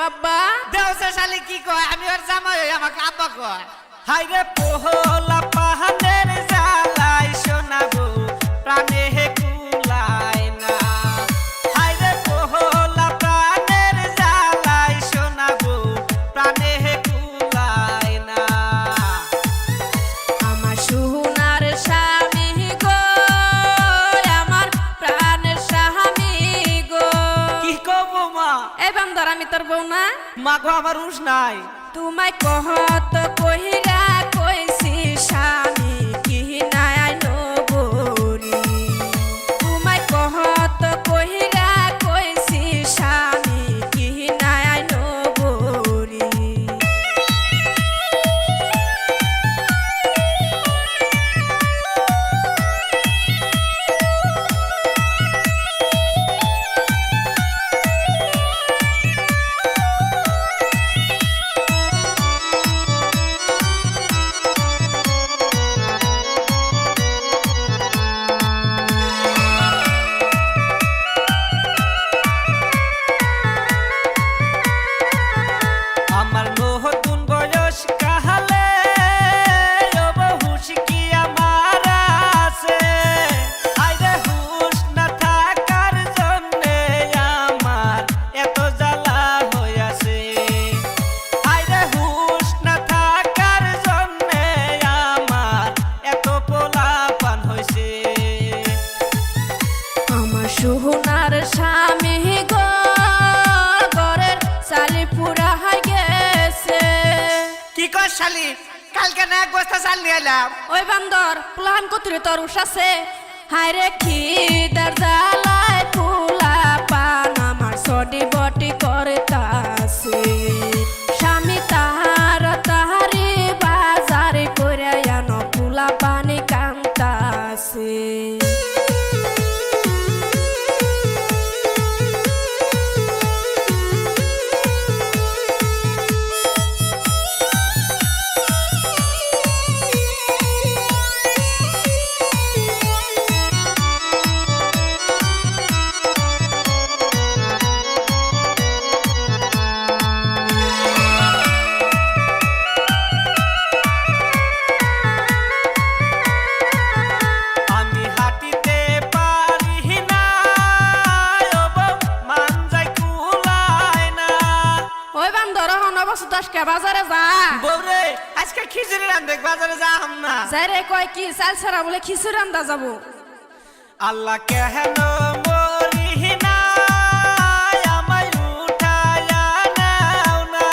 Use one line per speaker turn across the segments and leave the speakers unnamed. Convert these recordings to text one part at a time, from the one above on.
আব্বা
দেওসে শালি কি কয় আমি ওর জামাই হই আমাকে আব্বা কয় হাই রে পোহলা পাহাড়ের জ্বালাই শোনাবো প্রাণে হে কুলায় না হাই রে পোহলা প্রাণের জ্বালাই শোনাবো প্রাণে হে কুলায় না
আমার সোনার স্বামী গো আমার প্রাণের স্বামী গো
কি কব মা
এই বান্দর আমি তোর বউ না
মা গো আমার হুঁশ নাই
তোমায় কহত কহিরা কইছি স্বামী কি নাই নগরী তোমায় কহত কহিরা কইছি স্বামী কি নাই নগরী
আমার নতুন বয়স কাহালে হুশ কি আমার আছে আইরে হুশ না থাকার জন্যে আমার এত জ্বালা হইয়াছে আইরে হুশ না থাকার জন্যে আমার এত পোলাপান হইছে
আমার সোনার স্বামী গো ঘরের চালি পুরা হয়ে গেছে
কি কর শালি কালকে না এক বস্তা চাল নিয়ে এলাম
ওই বান্দর প্লান কতিরে তোর উস আছে হায় রে খিদার জ্বালায় পোলা পান আমার সডি বটি করতাছে স্বামী তাহারি বাজারে করে আনো পোলা পানি কান্তাছে
আমি হাঁটিতে পারি না ও বউ, মান যায় কুলায় না
ওই বান্দর হন বছর 10 কে বাজারে যা
বউরে আজকে খিচুড়ি রান্ধে বাজারে যাম না
যাই রে কয় কি চাল ছাড়া বলে খিচুড়ি রান্দা যাবো
আল্লাহ কেন মরি না আমায় উঠায়া নাও না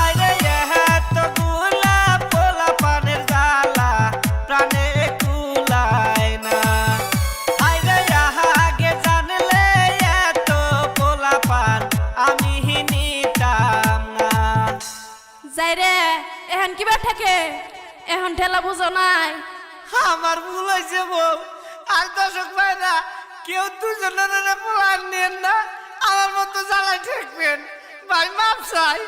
আরে এত গুলা পোলা পানের জ্বালা প্রাণে কুলায় না আরে আগে জানলে এত পোলা পান আমি নিতাম না
যাই রে এখন কিবা থাকে এখন ঠেলা বুঝো নাই
আমার ভুল হয়েছে বউ আর দর্শক ভাইরা কেউ দুজনের পোলা নেন না আমার মতো জ্বালায় ঠেকবেন ভাই মাপ চাই